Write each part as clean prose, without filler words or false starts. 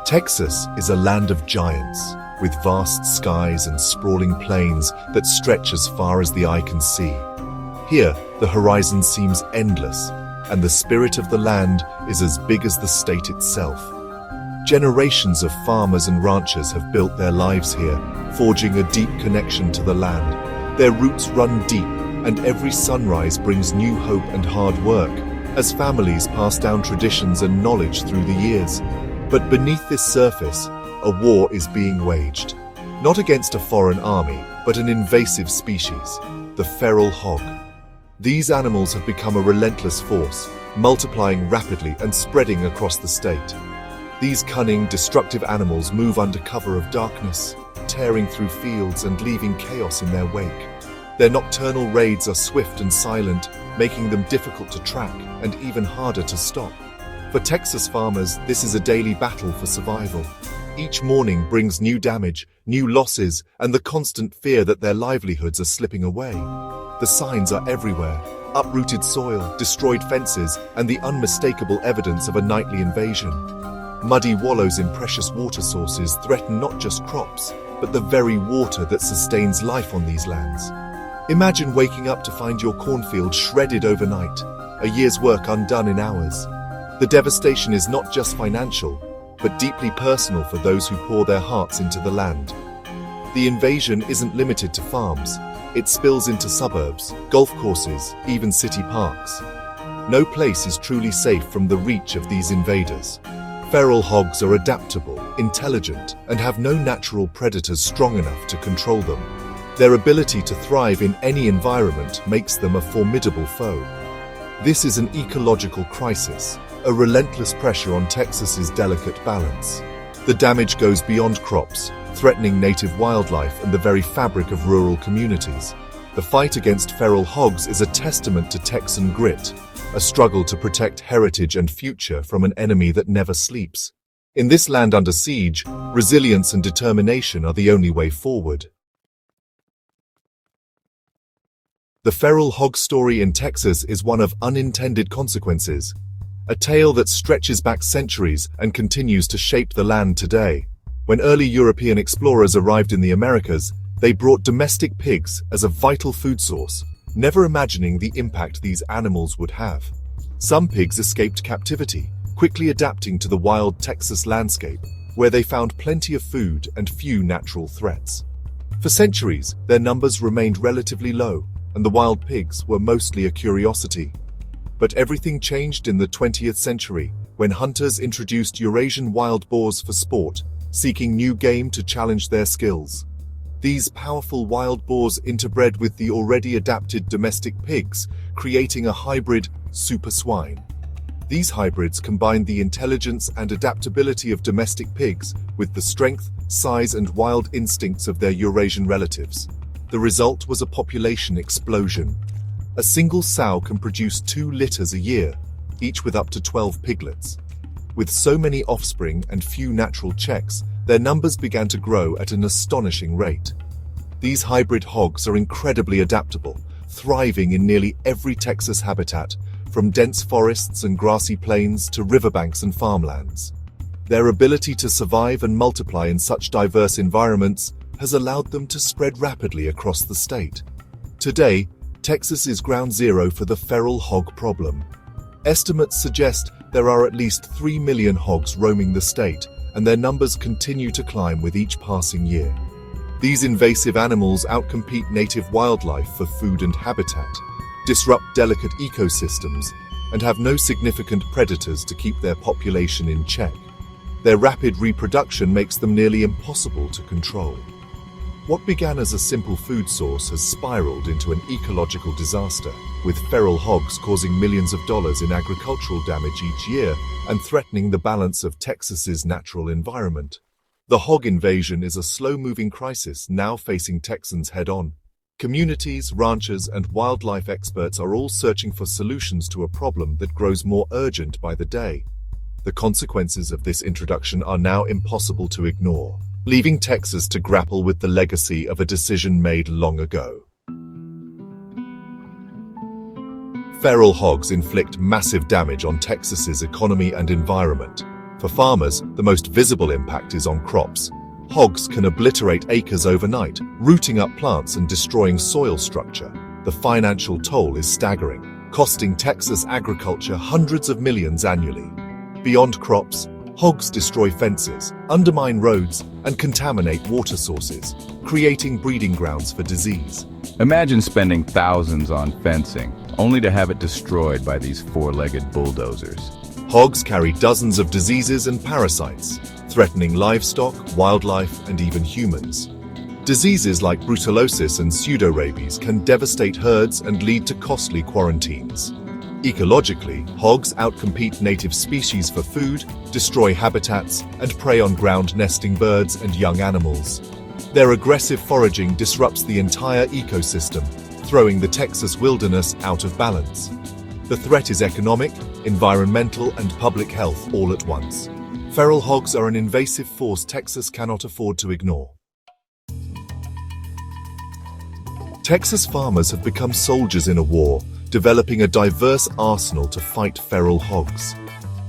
Texas is a land of giants, with vast skies and sprawling plains that stretch as far as the eye can see. Here, the horizon seems endless, and the spirit of the land is as big as the state itself. Generations of farmers and ranchers have built their lives here, forging a deep connection to the land. Their roots run deep, and every sunrise brings new hope and hard work, as families pass down traditions and knowledge through the years. But beneath this surface, a war is being waged. Not against a foreign army, but an invasive species, the feral hog. These animals have become a relentless force, multiplying rapidly and spreading across the state. These cunning, destructive animals move under cover of darkness, tearing through fields and leaving chaos in their wake. Their nocturnal raids are swift and silent, making them difficult to track and even harder to stop. For Texas farmers, this is a daily battle for survival. Each morning brings new damage, new losses, and the constant fear that their livelihoods are slipping away. The signs are everywhere: uprooted soil, destroyed fences, and the unmistakable evidence of a nightly invasion. Muddy wallows in precious water sources threaten not just crops, but the very water that sustains life on these lands. Imagine waking up to find your cornfield shredded overnight, a year's work undone in hours. The devastation is not just financial, but deeply personal for those who pour their hearts into the land. The invasion isn't limited to farms. It spills into suburbs, golf courses, even city parks. No place is truly safe from the reach of these invaders. Feral hogs are adaptable, intelligent, and have no natural predators strong enough to control them. Their ability to thrive in any environment makes them a formidable foe. This is an ecological crisis, a relentless pressure on Texas's delicate balance. The damage goes beyond crops, threatening native wildlife and the very fabric of rural communities. The fight against feral hogs is a testament to Texan grit, a struggle to protect heritage and future from an enemy that never sleeps. In this land under siege, resilience and determination are the only way forward. The feral hog story in Texas is one of unintended consequences, a tale that stretches back centuries and continues to shape the land today. When early European explorers arrived in the Americas, they brought domestic pigs as a vital food source, never imagining the impact these animals would have. Some pigs escaped captivity, quickly adapting to the wild Texas landscape, where they found plenty of food and few natural threats. For centuries, their numbers remained relatively low, and the wild pigs were mostly a curiosity. But everything changed in the 20th century, when hunters introduced Eurasian wild boars for sport, seeking new game to challenge their skills. These powerful wild boars interbred with the already adapted domestic pigs, creating a hybrid super swine. These hybrids combined the intelligence and adaptability of domestic pigs with the strength, size, and wild instincts of their Eurasian relatives. The result was a population explosion. A single sow can produce 2 litters a year, each with up to 12 piglets. With so many offspring and few natural checks, their numbers began to grow at an astonishing rate. These hybrid hogs are incredibly adaptable, thriving in nearly every Texas habitat, from dense forests and grassy plains to riverbanks and farmlands. Their ability to survive and multiply in such diverse environments has allowed them to spread rapidly across the state. Today, Texas is ground zero for the feral hog problem. Estimates suggest there are at least 3 million hogs roaming the state, and their numbers continue to climb with each passing year. These invasive animals outcompete native wildlife for food and habitat, disrupt delicate ecosystems, and have no significant predators to keep their population in check. Their rapid reproduction makes them nearly impossible to control. What began as a simple food source has spiraled into an ecological disaster, with feral hogs causing millions of dollars in agricultural damage each year and threatening the balance of Texas's natural environment. The hog invasion is a slow-moving crisis now facing Texans head-on. Communities, ranchers, and wildlife experts are all searching for solutions to a problem that grows more urgent by the day. The consequences of this introduction are now impossible to ignore, leaving Texas to grapple with the legacy of a decision made long ago. Feral hogs inflict massive damage on Texas's economy and environment. For farmers, the most visible impact is on crops. Hogs can obliterate acres overnight, rooting up plants and destroying soil structure. The financial toll is staggering, costing Texas agriculture hundreds of millions annually. Beyond crops, hogs destroy fences, undermine roads, and contaminate water sources, creating breeding grounds for disease. Imagine spending thousands on fencing, only to have it destroyed by these four-legged bulldozers. Hogs carry dozens of diseases and parasites, threatening livestock, wildlife, and even humans. Diseases like brucellosis and pseudorabies can devastate herds and lead to costly quarantines. Ecologically, hogs outcompete native species for food, destroy habitats, and prey on ground-nesting birds and young animals. Their aggressive foraging disrupts the entire ecosystem, throwing the Texas wilderness out of balance. The threat is economic, environmental, and public health all at once. Feral hogs are an invasive force Texas cannot afford to ignore. Texas farmers have become soldiers in a war, developing a diverse arsenal to fight feral hogs.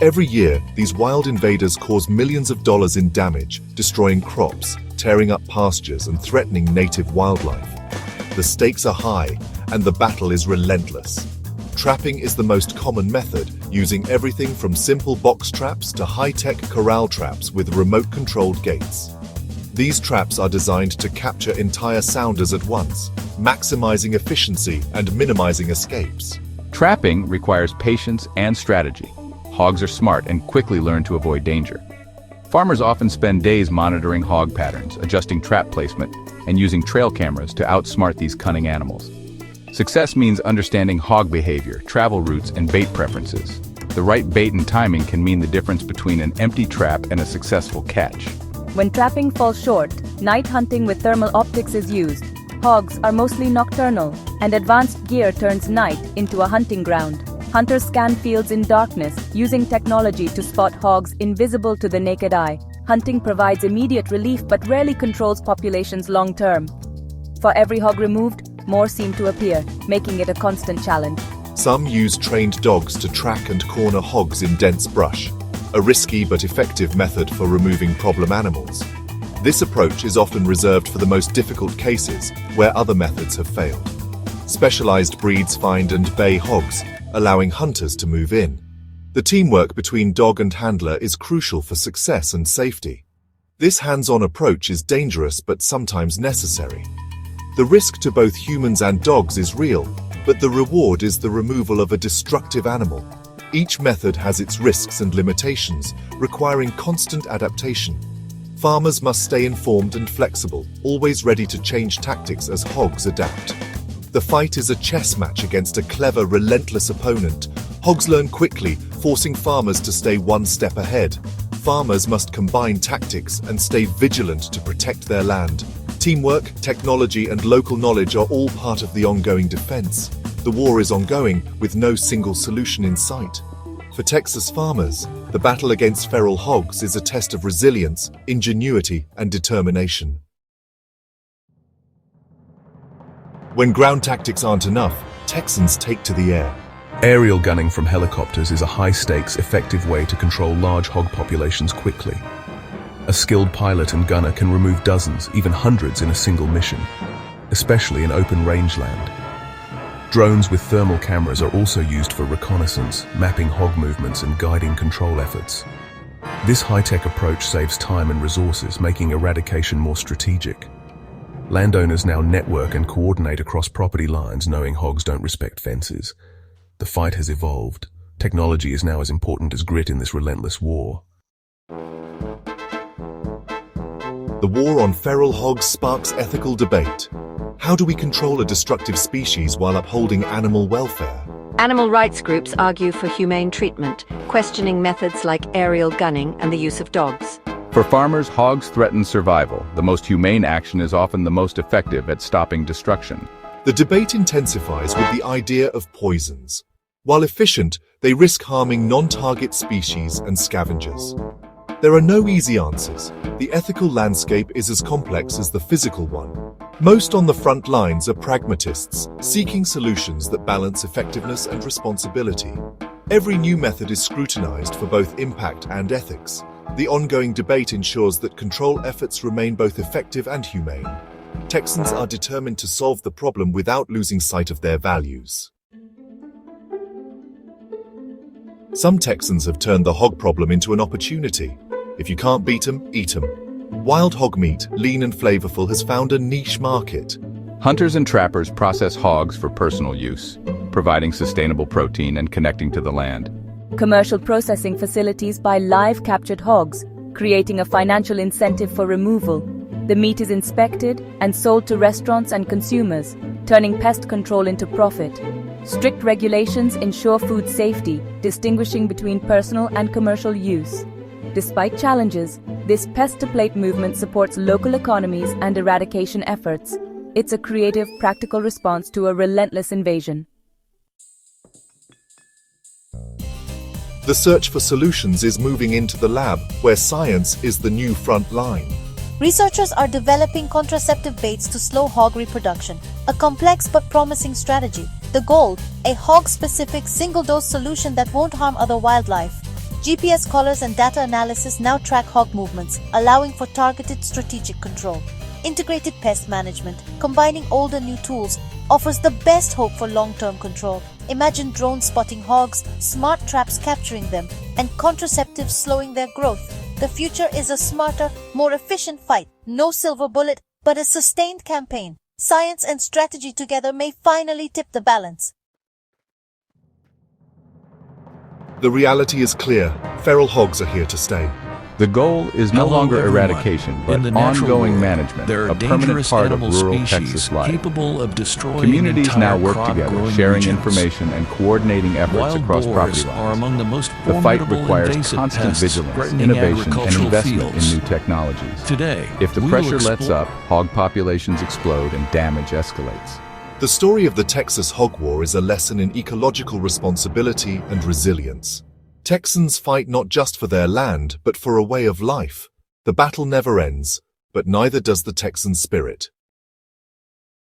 Every year, these wild invaders cause millions of dollars in damage, destroying crops, tearing up pastures, and threatening native wildlife. The stakes are high, and the battle is relentless. Trapping is the most common method, using everything from simple box traps to high-tech corral traps with remote-controlled gates. These traps are designed to capture entire sounders at once, maximizing efficiency and minimizing escapes. Trapping requires patience and strategy. Hogs are smart and quickly learn to avoid danger. Farmers often spend days monitoring hog patterns, adjusting trap placement, and using trail cameras to outsmart these cunning animals. Success means understanding hog behavior, travel routes, and bait preferences. The right bait and timing can mean the difference between an empty trap and a successful catch. When trapping falls short, night hunting with thermal optics is used. Hogs are mostly nocturnal, and advanced gear turns night into a hunting ground. Hunters scan fields in darkness, using technology to spot hogs invisible to the naked eye. Hunting provides immediate relief but rarely controls populations long-term. For every hog removed, more seem to appear, making it a constant challenge. Some use trained dogs to track and corner hogs in dense brush, a risky but effective method for removing problem animals. This approach is often reserved for the most difficult cases, where other methods have failed. Specialized breeds find and bay hogs, allowing hunters to move in. The teamwork between dog and handler is crucial for success and safety. This hands-on approach is dangerous but sometimes necessary. The risk to both humans and dogs is real, but the reward is the removal of a destructive animal. Each method has its risks and limitations, requiring constant adaptation. Farmers must stay informed and flexible, always ready to change tactics as hogs adapt. The fight is a chess match against a clever, relentless opponent. Hogs learn quickly, forcing farmers to stay one step ahead. Farmers must combine tactics and stay vigilant to protect their land. Teamwork, technology, and local knowledge are all part of the ongoing defense. The war is ongoing, with no single solution in sight. For Texas farmers, the battle against feral hogs is a test of resilience, ingenuity, and determination. When ground tactics aren't enough, Texans take to the air. Aerial gunning from helicopters is a high-stakes, effective way to control large hog populations quickly. A skilled pilot and gunner can remove dozens, even hundreds in a single mission, especially in open rangeland. Drones with thermal cameras are also used for reconnaissance, mapping hog movements and guiding control efforts. This high-tech approach saves time and resources, making eradication more strategic. Landowners now network and coordinate across property lines, knowing hogs don't respect fences. The fight has evolved. Technology is now as important as grit in this relentless war. The war on feral hogs sparks ethical debate. How do we control a destructive species while upholding animal welfare? Animal rights groups argue for humane treatment, questioning methods like aerial gunning and the use of dogs. For farmers, hogs threaten survival. The most humane action is often the most effective at stopping destruction. The debate intensifies with the idea of poisons. While efficient, they risk harming non-target species and scavengers. There are no easy answers. The ethical landscape is as complex as the physical one. Most on the front lines are pragmatists, seeking solutions that balance effectiveness and responsibility. Every new method is scrutinized for both impact and ethics. The ongoing debate ensures that control efforts remain both effective and humane. Texans are determined to solve the problem without losing sight of their values. Some Texans have turned the hog problem into an opportunity. If you can't beat 'em, eat 'em. Wild hog meat, lean and flavorful, has found a niche market. Hunters and trappers process hogs for personal use, providing sustainable protein and connecting to the land. Commercial processing facilities buy live captured hogs, creating a financial incentive for removal. The meat is inspected and sold to restaurants and consumers, turning pest control into profit. Strict regulations ensure food safety, distinguishing between personal and commercial use. Despite challenges, this pest-to-plate movement supports local economies and eradication efforts. It's a creative, practical response to a relentless invasion. The search for solutions is moving into the lab, where science is the new front line. Researchers are developing contraceptive baits to slow hog reproduction, a complex but promising strategy. The goal, a hog-specific single-dose solution that won't harm other wildlife. GPS collars and data analysis now track hog movements, allowing for targeted strategic control. Integrated pest management, combining old and new tools, offers the best hope for long-term control. Imagine drones spotting hogs, smart traps capturing them, and contraceptives slowing their growth. The future is a smarter, more efficient fight. No silver bullet, but a sustained campaign. Science and strategy together may finally tip the balance. The reality is clear. Feral hogs are here to stay. The goal is no Hello, longer everyone. eradication, but In the natural ongoing world, management, there are a permanent dangerous part of animal rural species Texas life. capable of destroying Communities entire now work crop-growing together, sharing regions. information and coordinating efforts Wild across boars property are lines. among the most The fight formidable requires invasive constant pests vigilance, threatening innovation, and agricultural investment fields. in new technologies. Today, If the we will pressure lets explore- up, hog populations explode and damage escalates. The story of the Texas hog war is a lesson in ecological responsibility and resilience. Texans fight not just for their land, but for a way of life. The battle never ends, but neither does the Texan spirit.